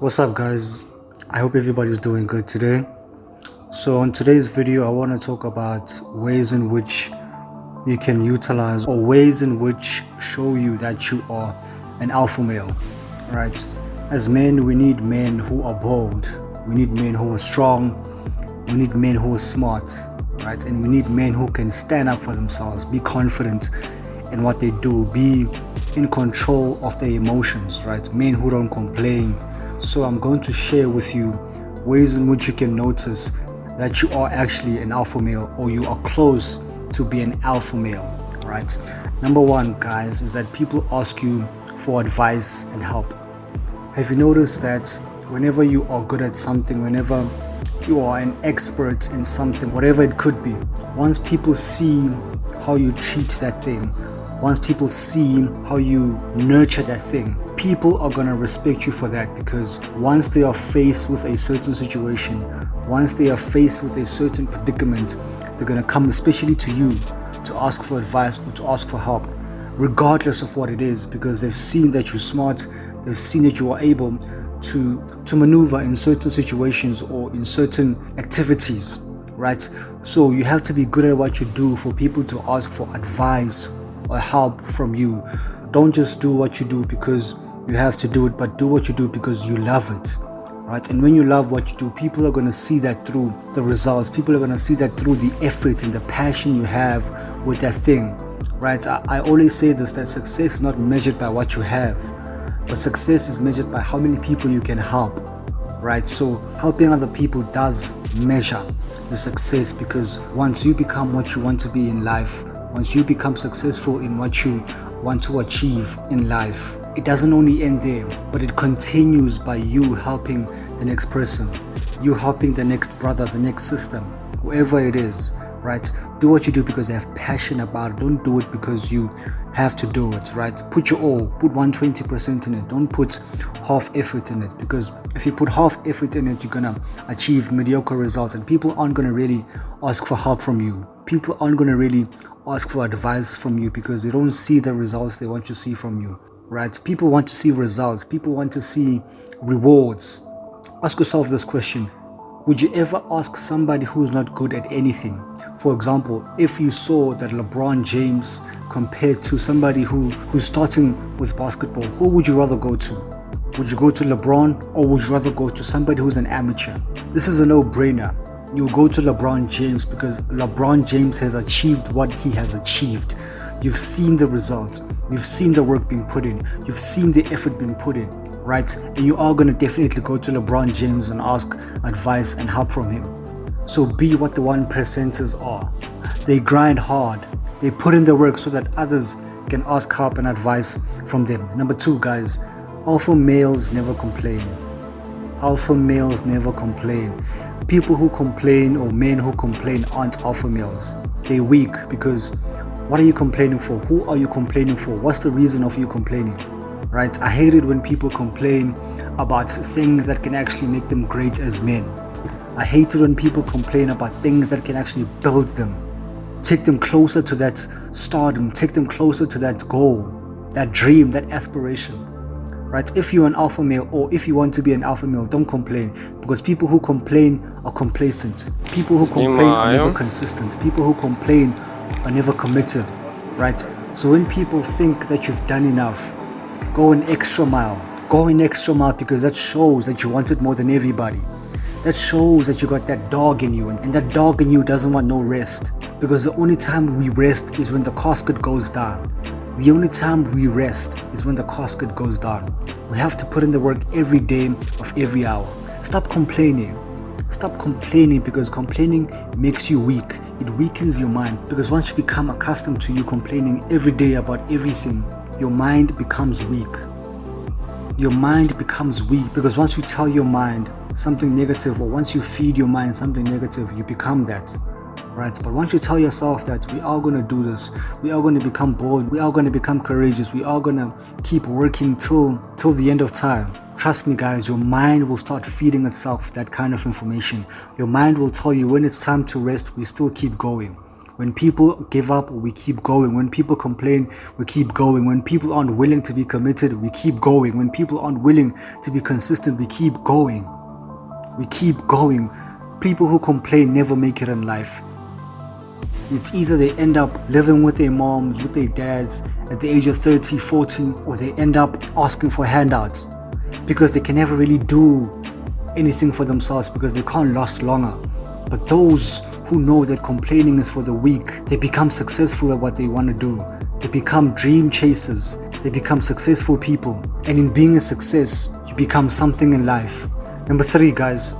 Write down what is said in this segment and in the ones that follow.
What's up, guys? I hope everybody's doing good today. So on today's video I want to talk about ways in which you can utilize, or ways in which show you that you are an alpha male. Right? As men, we need men who are bold, we need men who are strong, we need men who are smart, right? And we need men who can stand up for themselves, be confident in what they do, be in control of their emotions, right? Men who don't complain. So I'm going to share with you ways in which you can notice that you are actually an alpha male, or you are close to be an alpha male, right? Number one, guys, is that people ask you for advice and help. Have you noticed that whenever you are good at something, whenever you are an expert in something, whatever it could be, once people see how you treat that thing, once people see how you nurture that thing, people are going to respect you for that, because once they are faced with a certain situation, once they are faced with a certain predicament, they're going to come especially to you to ask for advice or to ask for help, regardless of what it is, because they've seen that you're smart, they've seen that you are able to maneuver in certain situations or in certain activities, right? So you have to be good at what you do for people to ask for advice or help from you. Don't just do what you do because you have to do it, but do what you do because you love it, right? And when you love what you do, people are going to see that through the results. People are going to see that through the effort and the passion you have with that thing, right? I always say this, that success is not measured by what you have, but success is measured by how many people you can help, right? So helping other people does measure your success, because once you become what you want to be in life, once you become successful in what you want to achieve in life, it doesn't only end there, but it continues by you helping the next person, you helping the next brother, the next sister, whoever it is, right? Do what you do because you have passion about it. Don't do it because you have to do it, right? Put your all, put 120% in it. Don't put half effort in it, because if you put half effort in it, you're gonna achieve mediocre results, and people aren't gonna really ask for help from you. People aren't gonna really ask for advice from you because they don't see the results they want to see from you, right? People want to see results. People want to see rewards. Ask yourself this question: would you ever ask somebody who's not good at anything? For example, if you saw that LeBron James compared to somebody who's starting with basketball, who would you rather go to? Would you go to LeBron, or would you rather go to somebody who's an amateur? This is a no-brainer. You'll go to LeBron James because LeBron James has achieved what he has achieved. You've seen the results. You've seen the work being put in. You've seen the effort being put in, right? And you are going to definitely go to LeBron James and ask advice and help from him. So be what the 1%ers are. They grind hard. They put in the work so that others can ask help and advice from them. Number two, guys, alpha males never complain. Alpha males never complain. People who complain, or men who complain, aren't alpha males. They're weak, because what are you complaining for? Who are you complaining for? What's the reason of you complaining? Right? I hate it when people complain about things that can actually make them great as men. I hate it when people complain about things that can actually build them, take them closer to that stardom, take them closer to that goal, that dream, that aspiration. Right? If you're an alpha male, or if you want to be an alpha male, don't complain, because people who complain are complacent. People who complain are never consistent. People who complain are never committed, right? So when people think that you've done enough, go an extra mile. Go an extra mile, because that shows that you want it more than everybody. That shows that you got that dog in you, and that dog in you doesn't want no rest, because the only time we rest is when the casket goes down. The only time we rest is when the casket goes down. We have to put in the work every day of every hour. Stop complaining. Stop complaining, because complaining makes you weak. It weakens your mind, because once you become accustomed to you complaining every day about everything, your mind becomes weak. Your mind becomes weak, because once you tell your mind something negative, or once you feed your mind something negative, you become that, right? But once you tell yourself that we are going to do this, we are going to become bold, we are going to become courageous, we are going to keep working till the end of time, trust me, guys, your mind will start feeding itself that kind of information. Your mind will tell you when it's time to rest, we still keep going. When people give up, we keep going. When people complain, we keep going. When people aren't willing to be committed, we keep going. When people aren't willing to be consistent, we keep going. We keep going. People who complain never make it in life. It's either they end up living with their moms, with their dads at the age of 30, 40, or they end up asking for handouts because they can never really do anything for themselves because they can't last longer. But those who know that complaining is for the weak, they become successful at what they want to do. They become dream chasers. They become successful people. And in being a success, you become something in life. Number 3, guys,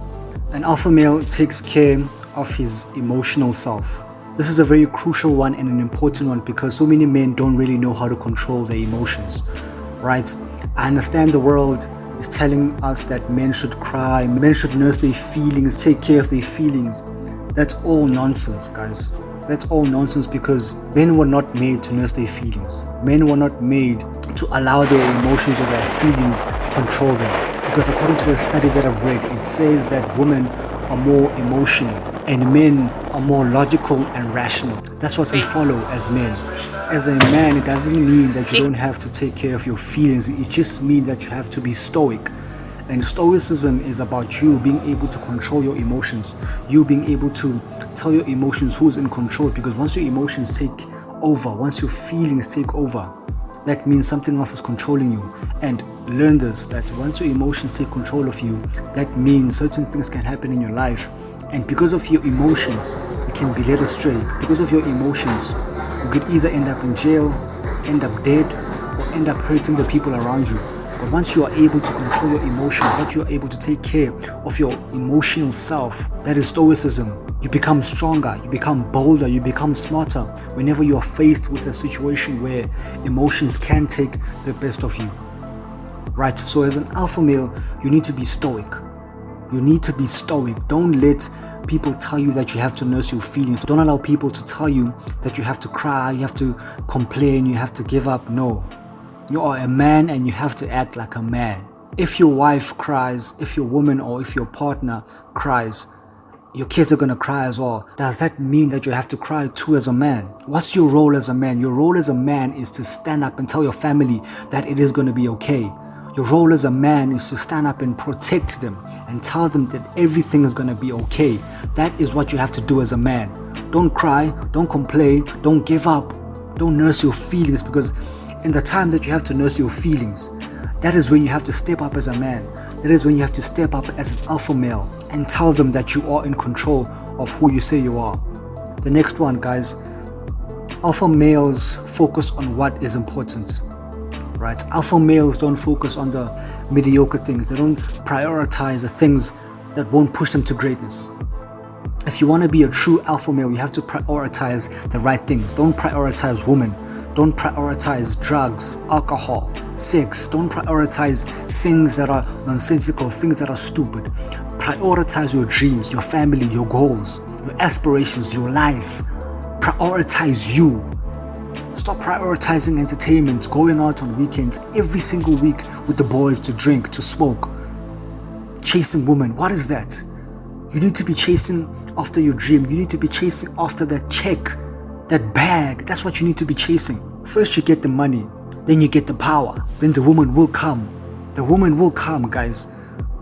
an alpha male takes care of his emotional self. This is a very crucial one and an important one because so many men don't really know how to control their emotions, right? I understand the world is telling us that men should cry, men should nurse their feelings, take care of their feelings. That's all nonsense, guys. That's all nonsense because men were not made to nurse their feelings. Men were not made to allow their emotions or their feelings control them. Because according to a study that I've read, it says that women are more emotional and men are more logical and rational. That's what we follow as men. As a man, it doesn't mean that you don't have to take care of your feelings. It just means that you have to be stoic. And stoicism is about you being able to control your emotions. You being able to tell your emotions who's in control. Because once your emotions take over, once your feelings take over, that means something else is controlling you. And learn this, that once your emotions take control of you, that means certain things can happen in your life. And because of your emotions, you can be led astray. Because of your emotions, you could either end up in jail, end up dead, or end up hurting the people around you. But once you are able to control your emotions, once you are able to take care of your emotional self, that is stoicism. You become stronger, you become bolder, you become smarter whenever you are faced with a situation where emotions can take the best of you. Right, so as an alpha male, you need to be stoic. You need to be stoic. Don't let people tell you that you have to nurse your feelings. Don't allow people to tell you that you have to cry, you have to complain, you have to give up. No. You are a man and you have to act like a man. If your wife cries, if your woman or if your partner cries, your kids are going to cry as well. Does that mean that you have to cry too as a man? What's your role as a man? Your role as a man is to stand up and tell your family that it is going to be okay. Your role as a man is to stand up and protect them and tell them that everything is going to be okay. That is what you have to do as a man. Don't cry, don't complain, don't give up, don't nurse your feelings, because in the time that you have to nurse your feelings, that is when you have to step up as a man. That is when you have to step up as an alpha male and tell them that you are in control of who you say you are. The next one, guys, alpha males focus on what is important. Right? Alpha males don't focus on the mediocre things. They don't prioritize the things that won't push them to greatness. If you want to be a true alpha male, you have to prioritize the right things. Don't prioritize women. Don't prioritize drugs, alcohol, sex. Don't prioritize things that are nonsensical, things that are stupid. Prioritize your dreams, your family, your goals, your aspirations, your life. Prioritize you. Stop prioritizing entertainment, going out on weekends every single week with the boys to drink, to smoke, chasing women. What is that? You need to be chasing after your dream. You need to be chasing after that check, that bag. That's what you need to be chasing. First you get the money, then you get the power, then the woman will come. The woman will come, guys.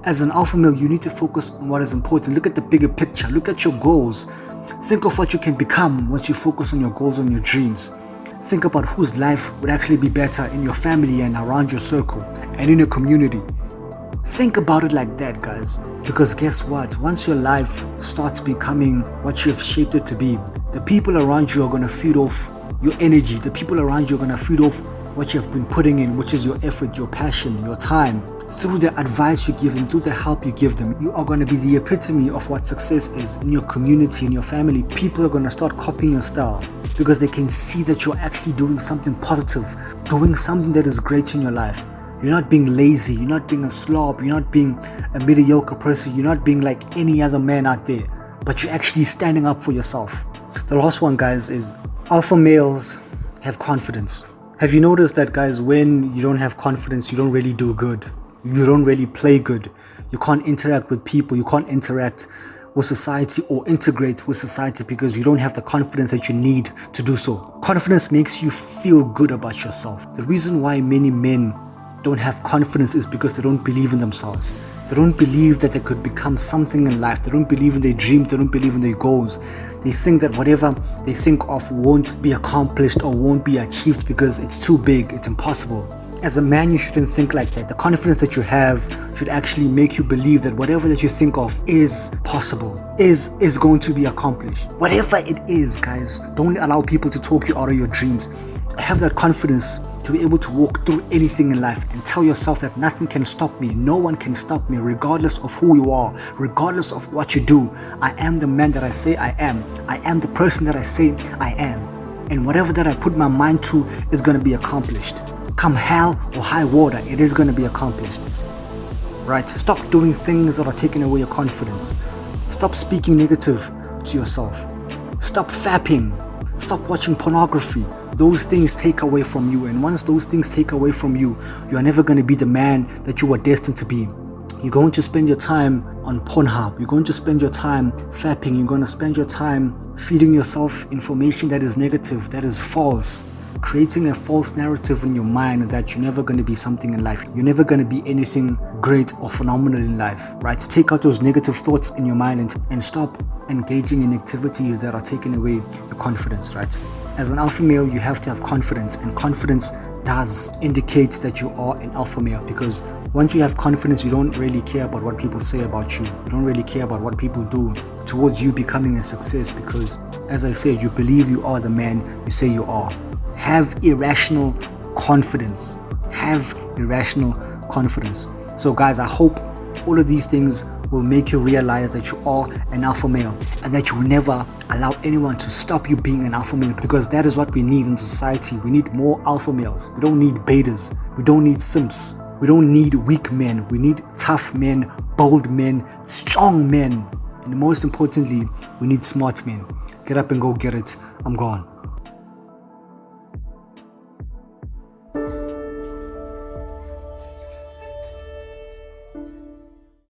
As an alpha male, you need to focus on what is important. Look at the bigger picture. Look at your goals. Think of what you can become once you focus on your goals, on your dreams. Think about whose life would actually be better in your family and around your circle and in your community. Think about it like that, guys. Because guess what? Once your life starts becoming what you have shaped it to be, the people around you are going to feed off your energy. The people around you are going to feed off what you have been putting in, which is your effort, your passion, your time. Through the advice you give them, through the help you give them, you are going to be the epitome of what success is in your community, in your family. People are going to start copying your style because they can see that you're actually doing something positive, doing something that is great in your life. You're not being lazy, you're not being a slob, you're not being a mediocre person, you're not being like any other man out there, but you're actually standing up for yourself. The last one, guys, is alpha males have confidence. Have you noticed that, guys, when you don't have confidence, you don't really do good. You don't really play good. You can't interact with people. You can't interact with society or integrate with society because you don't have the confidence that you need to do so. Confidence makes you feel good about yourself. The reason why many men don't have confidence is because they don't believe in themselves. They don't believe that they could become something in life. They don't believe in their dreams. They don't believe in their goals. They think that whatever they think of won't be accomplished or won't be achieved because it's too big, it's impossible. As a man, you shouldn't think like that. The confidence that you have should actually make you believe that whatever that you think of is possible, is going to be accomplished. Whatever it is, guys, don't allow people to talk you out of your dreams. Have that confidence to be able to walk through anything in life and tell yourself that nothing can stop me, no one can stop me, regardless of who you are, regardless of what you do. I am the man that I say I am. I am the person that I say I am. And whatever that I put my mind to is going to be accomplished. Come hell or high water, it is going to be accomplished. Right? Stop doing things that are taking away your confidence. Stop speaking negative to yourself. Stop fapping. Stop watching pornography. Those things take away from you, and once those things take away from you, you're never going to be the man that you were destined to be. You're going to spend your time on Pornhub. You're going to spend your time fapping. You're going to spend your time feeding yourself information that is negative, that is false, creating a false narrative in your mind that you're never going to be something in life. You're never going to be anything great or phenomenal in life, right? Take out those negative thoughts in your mind and stop engaging in activities that are taking away your confidence, right? As an alpha male, you have to have confidence, and confidence does indicate that you are an alpha male, because once you have confidence, you don't really care about what people say about you. You don't really care about what people do towards you becoming a success, because, as I said, you believe you are the man you say you are. Have irrational confidence. Have irrational confidence. So guys, I hope all of these things will make you realize that you are an alpha male, and that you will never allow anyone to stop you being an alpha male, because that is what we need in society. We need more alpha males. We don't need betas. We don't need simps. We don't need weak men. We need tough men, bold men, strong men, and most importantly, we need smart men. Get up and go get it. I'm gone.